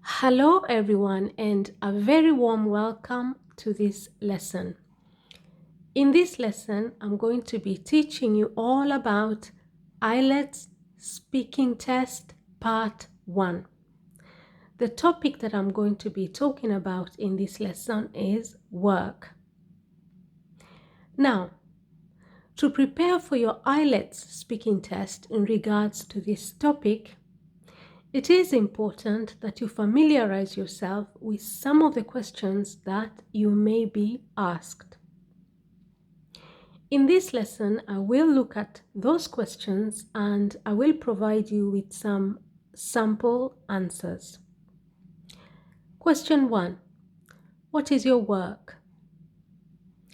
Hello everyone and a very warm welcome to this lesson. In this lesson, I'm going to be teaching you all about IELTS Speaking Test Part 1. The topic that I'm going to be talking about in this lesson is work. Now, to prepare for your IELTS speaking test in regards to this topic, it is important that you familiarize yourself with some of the questions that you may be asked. In this lesson, I will look at those questions and I will provide you with some sample answers. Question 1. What is your work?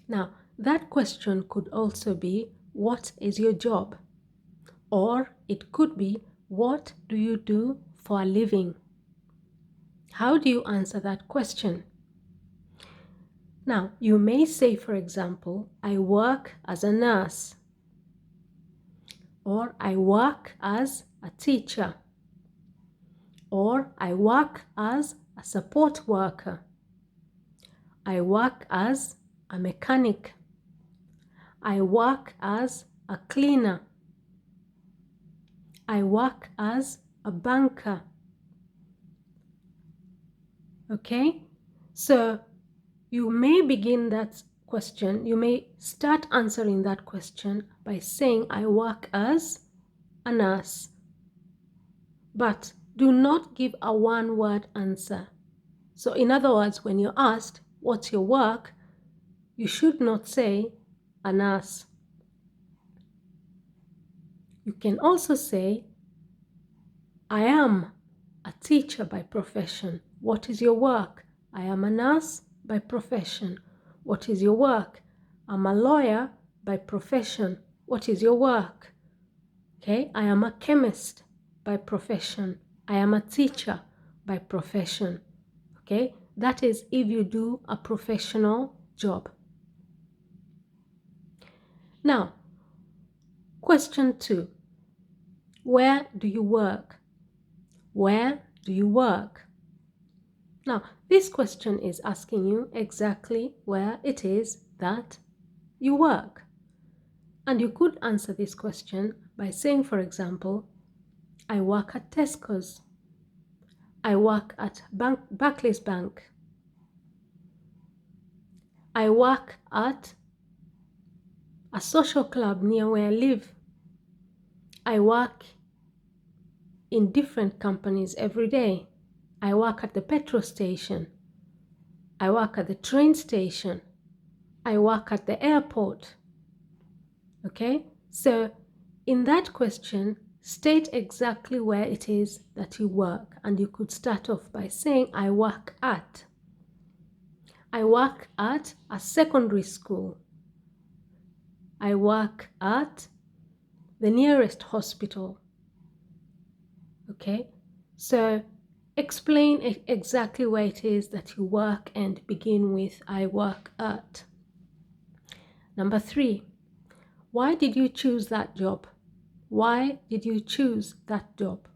Now, that question could also be, what is your job? Or it could be, what do you do for a living? How do you answer that question? Now, you may say, for example, I work as a nurse, or I work as a teacher, or I work as a support worker, I work as a mechanic, I work as a cleaner, I work as a banker. Okay, so you may begin that question, you may start answering that question by saying, I work as a nurse. But do not give a one-word answer. So in other words, when you're asked, what's your work? You should not say, a nurse. You can also say, I am a teacher by profession. What is your work? I am a nurse by profession. What is your work? I'm a lawyer by profession. What is your work? Okay, I am a chemist by profession. I am a teacher by profession. Okay, that is if you do a professional job. Now, question 2. Where do you work? Where do you work? Now, this question is asking you exactly where it is that you work. And you could answer this question by saying, for example, I work at Tesco's. I work at Barclays Bank. I work at a social club near where I live. I work in different companies every day. I work at the petrol station. I work at the train station. I work at the airport. Okay, so in that question, state exactly where it is that you work, and you could start off by saying, I work at. I work at a secondary school. I work at the nearest hospital. Okay, so explain exactly where it is that you work and begin with I work at. Number 3, why did you choose that job? Why did you choose that job?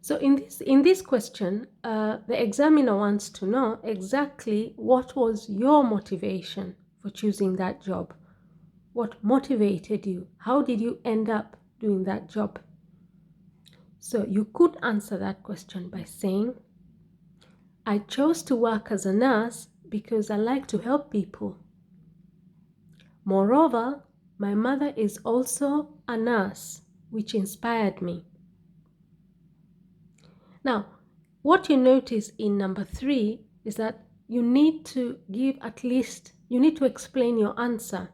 So in this question, the examiner wants to know exactly what was your motivation for choosing that job. What motivated you? How did you end up doing that job? So you could answer that question by saying, I chose to work as a nurse because I like to help people. Moreover, my mother is also a nurse, which inspired me. Now, what you notice in number 3 is that you need to give you need to explain your answer.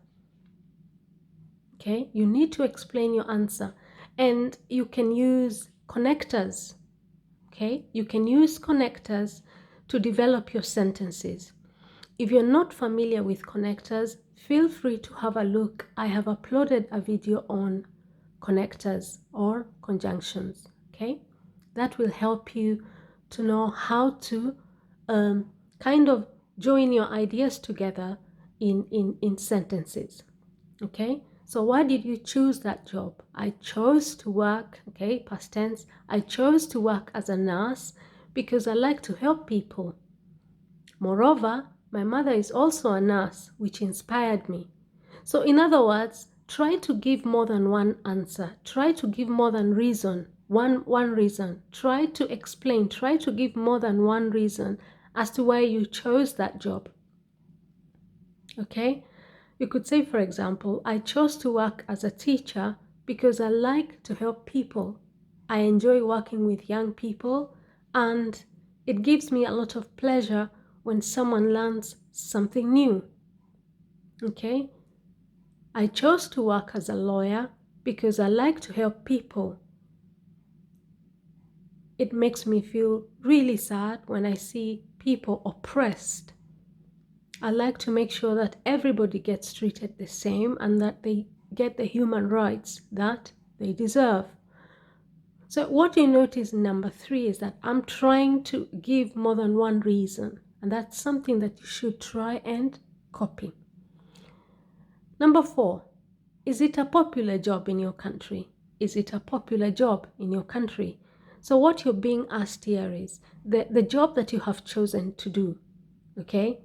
Okay, you need to explain your answer, and you can use connectors. Okay, you can use connectors to develop your sentences. If you're not familiar with connectors, feel free to have a look. I have uploaded a video on connectors or conjunctions. Okay, that will help you to know how to kind of join your ideas together in sentences. Okay, so why did you choose that job? I chose to work, okay, past tense, I chose to work as a nurse because I like to help people. Moreover, my mother is also a nurse, which inspired me. So in other words, try to give more than one answer. Try to give more than one reason. Try to explain. Try to give more than one reason as to why you chose that job. Okay? You could say, for example, I chose to work as a teacher because I like to help people. I enjoy working with young people, and it gives me a lot of pleasure when someone learns something new. Okay? I chose to work as a lawyer because I like to help people. It makes me feel really sad when I see people oppressed. I like to make sure that everybody gets treated the same and that they get the human rights that they deserve. So what you notice in number 3 is that I'm trying to give more than one reason, and that's something that you should try and copy. Number 4, is it a popular job in your country? Is it a popular job in your country? So what you're being asked here is the job that you have chosen to do, okay?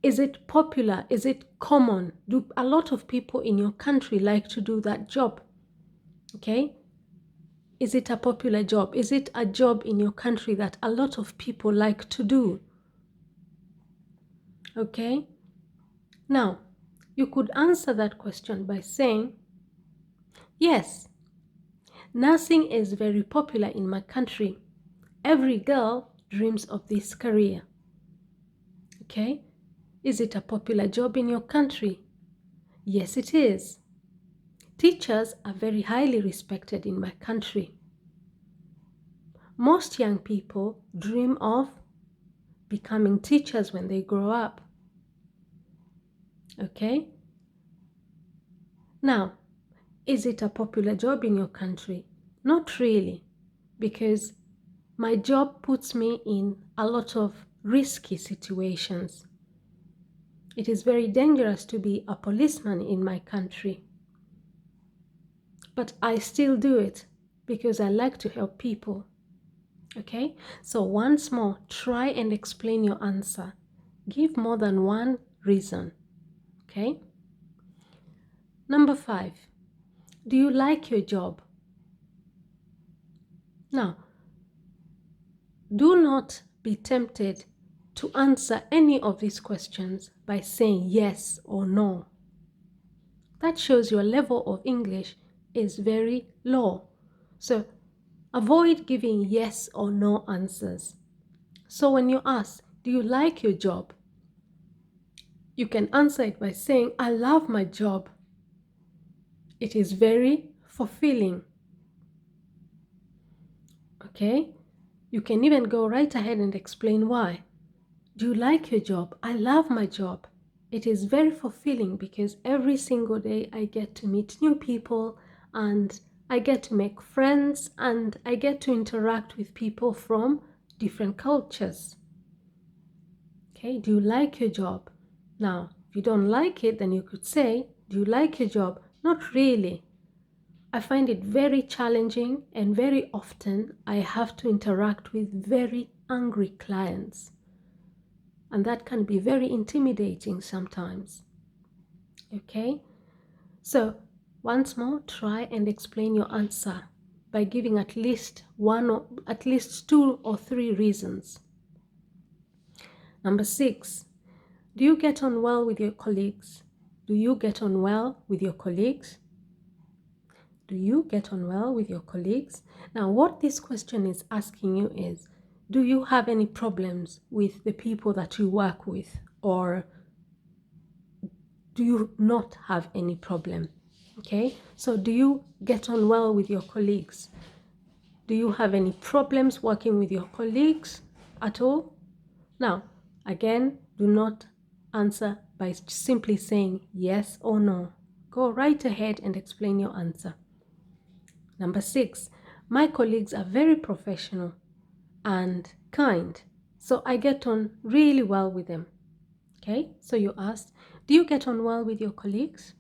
Is it popular? Is it common? Do a lot of people in your country like to do that job? Okay? Is it a popular job? Is it a job in your country that a lot of people like to do? Okay? Now, you could answer that question by saying, yes, nursing is very popular in my country. Every girl dreams of this career. Okay? Is it a popular job in your country? Yes, it is. Teachers are very highly respected in my country. Most young people dream of becoming teachers when they grow up. Okay? Now, is it a popular job in your country? Not really, because my job puts me in a lot of risky situations. It is very dangerous to be a policeman in my country. But I still do it because I like to help people. Okay? So once more, try and explain your answer. Give more than one reason. Okay? Number 5, do you like your job? Now, do not be tempted to answer any of these questions by saying yes or no. That shows your level of English is very low. So avoid giving yes or no answers. So when you ask, do you like your job? You can answer it by saying, I love my job. It is very fulfilling. Okay? You can even go right ahead and explain why. Do you like your job? I love my job. It is very fulfilling because every single day I get to meet new people and I get to make friends and I get to interact with people from different cultures. Okay, do you like your job? Now, if you don't like it, then you could say, do you like your job? Not really. I find it very challenging and very often I have to interact with very angry clients. And that can be very intimidating sometimes. Okay? So, once more, try and explain your answer by giving at least 2 or 3 reasons. Number 6, do you get on well with your colleagues? Do you get on well with your colleagues? Do you get on well with your colleagues? Now, what this question is asking you is, do you have any problems with the people that you work with? Or do you not have any problem? Okay, so do you get on well with your colleagues? Do you have any problems working with your colleagues at all? Now, again, do not answer by simply saying yes or no. Go right ahead and explain your answer. Number 6, my colleagues are very professional and kind, so I get on really well with them. Okay, so you asked, do you get on well with your colleagues?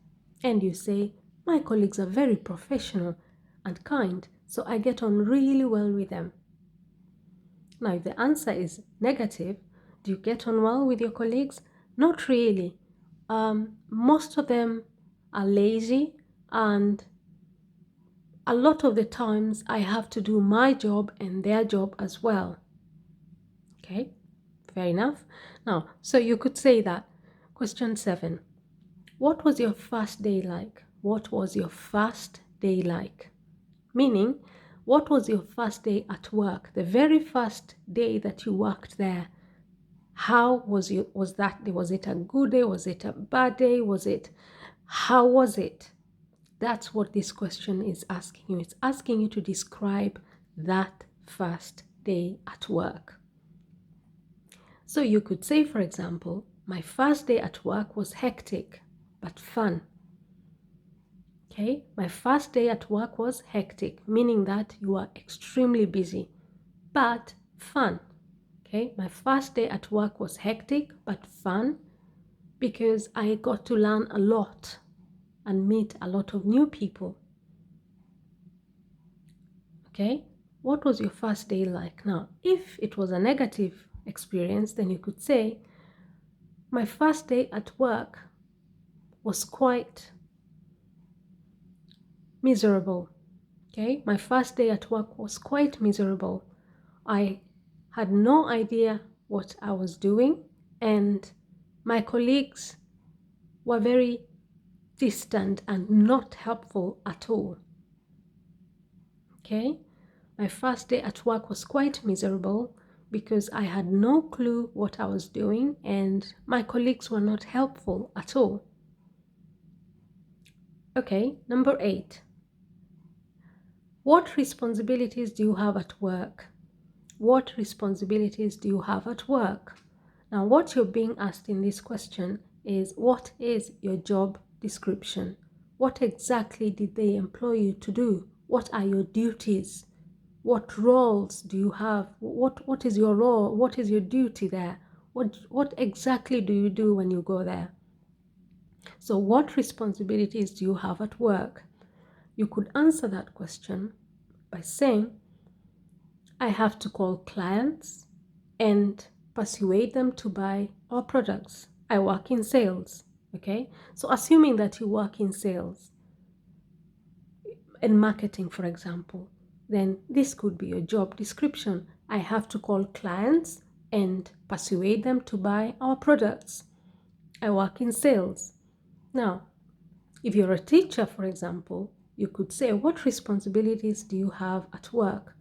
And you say, my colleagues are very professional and kind, so I get on really well with them. Now, if the answer is negative, do you get on well with your colleagues? Not really. Most of them are lazy, and a lot of the times I have to do my job and their job as well. Okay, fair enough. Now, so you could say that. Question 7. What was your first day like? What was your first day like? Meaning, what was your first day at work? The very first day that you worked there. How was that day? Was it a good day? Was it a bad day? How was it? That's what this question is asking you. It's asking you to describe that first day at work. So you could say, for example, my first day at work was hectic, but fun. Okay, my first day at work was hectic, meaning that you are extremely busy, but fun. Okay, my first day at work was hectic, but fun because I got to learn a lot and meet a lot of new people. Okay, what was your first day like? Now, if it was a negative experience, then you could say, my first day at work was quite miserable. Okay, my first day at work was quite miserable. I had no idea what I was doing, and my colleagues were very distant and not helpful at all. Okay, my first day at work was quite miserable because I had no clue what I was doing and my colleagues were not helpful at all. Okay, number 8. What responsibilities do you have at work? What responsibilities do you have at work? Now, what you're being asked in this question is, what is your job description? What exactly did they employ you to do? What are your duties? What roles do you have? What is your role? What is your duty there? What exactly do you do when you go there? So what responsibilities do you have at work? You could answer that question by saying, I have to call clients and persuade them to buy our products. I work in sales. Okay, so assuming that you work in sales and marketing, for example, then this could be your job description. I have to call clients and persuade them to buy our products. I work in sales. Now, if you're a teacher, for example, you could say, what responsibilities do you have at work?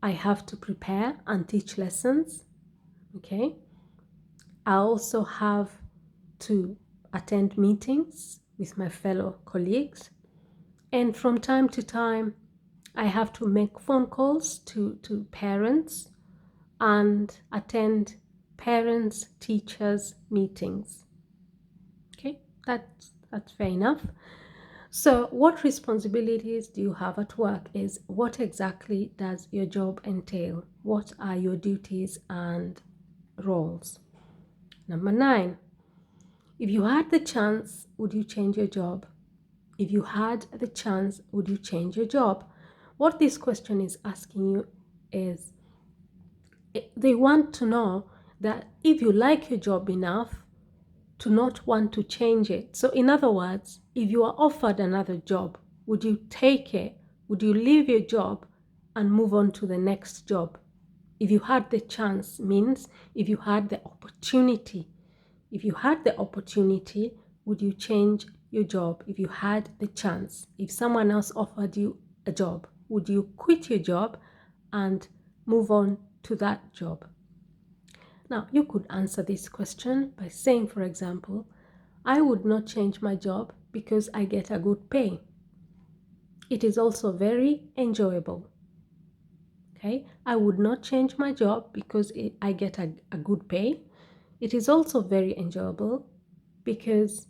I have to prepare and teach lessons. Okay. I also have to attend meetings with my fellow colleagues. And from time to time, I have to make phone calls to parents and attend parents, teachers meetings. Okay, that's fair enough. So what responsibilities do you have at work is, what exactly does your job entail? What are your duties and roles? Number 9, if you had the chance, would you change your job? If you had the chance, would you change your job? What this question is asking you is, they want to know that if you like your job enough to not want to change it. So in other words, if you are offered another job, would you take it? Would you leave your job and move on to the next job? If you had the chance, means if you had the opportunity. If you had the opportunity, would you change your job? If you had the chance, if someone else offered you a job, would you quit your job and move on to that job? Now, you could answer this question by saying, for example, I would not change my job because I get a good pay. It is also very enjoyable. Okay, I would not change my job because I get a good pay. It is also very enjoyable because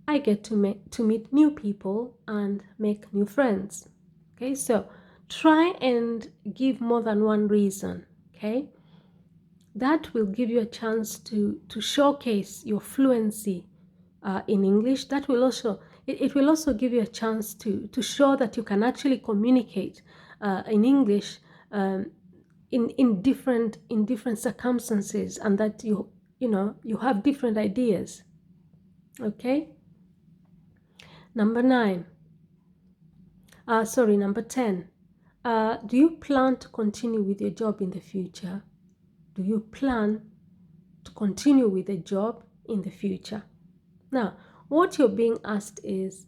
I get to meet new people and make new friends. Okay, so try and give more than one reason. Okay, that will give you a chance to showcase your fluency in English. That will also, it will also give you a chance to show that you can actually communicate in English in different circumstances, and that you have different ideas. Okay. Number 10. Do you plan to continue with your job in the future? Do you plan to continue with a job in the future? Now, what you're being asked is,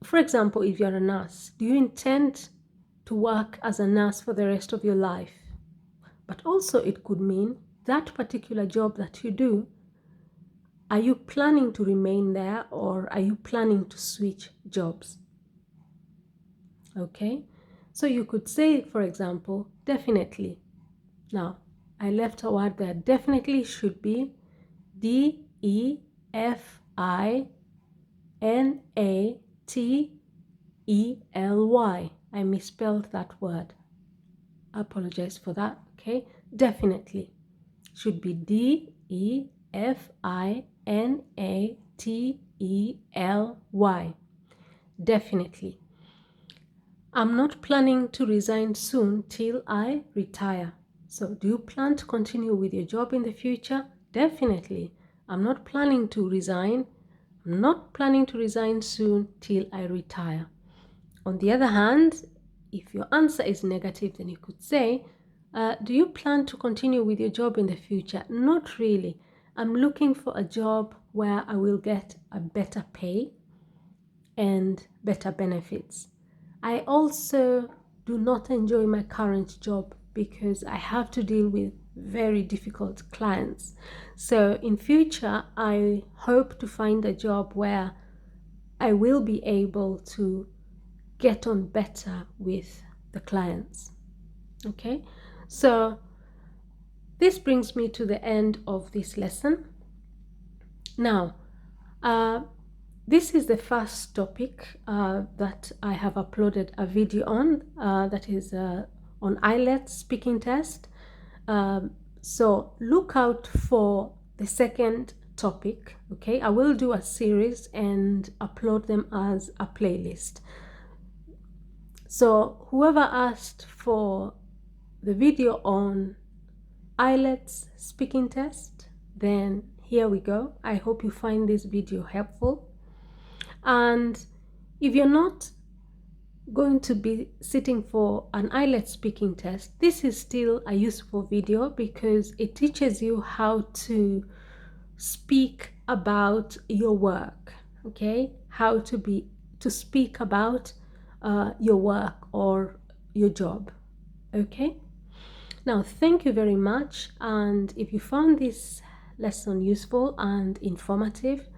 for example, if you're a nurse, do you intend to work as a nurse for the rest of your life? But also it could mean that particular job that you do, are you planning to remain there, or are you planning to switch jobs? Okay, so you could say, for example, definitely. Now, I left a word there. Definitely should be DEFINATELY. I misspelled that word. I apologize for that. Okay, definitely should be DEFINATELY. Definitely. I'm not planning to resign soon till I retire. So, do you plan to continue with your job in the future? Definitely. I'm not planning to resign. I'm not planning to resign soon till I retire. On the other hand, if your answer is negative, then you could say, do you plan to continue with your job in the future? Not really. I'm looking for a job where I will get a better pay and better benefits. I also do not enjoy my current job because I have to deal with very difficult clients. So in future, I hope to find a job where I will be able to get on better with the clients. Okay, so this brings me to the end of this lesson. Now, this is the first topic that I have uploaded a video on, that is on IELTS speaking test. So look out for the second topic. Okay, I will do a series and upload them as a playlist. So whoever asked for the video on IELTS speaking test, then here we go. I hope you find this video helpful. And if you're not going to be sitting for an IELTS speaking test, this is still a useful video because it teaches you how to speak about your work. Okay, how to speak about your work or your job. Okay, now thank you very much, and if you found this lesson useful and informative,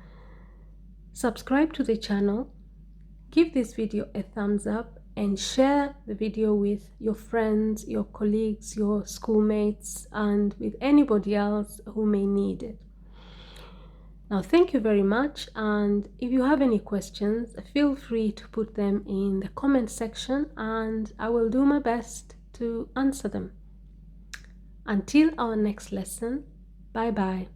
subscribe to the channel, give this video a thumbs up, and share the video with your friends, your colleagues, your schoolmates, and with anybody else who may need it. Now, thank you very much, and if you have any questions, feel free to put them in the comment section, and I will do my best to answer them. Until our next lesson, bye-bye.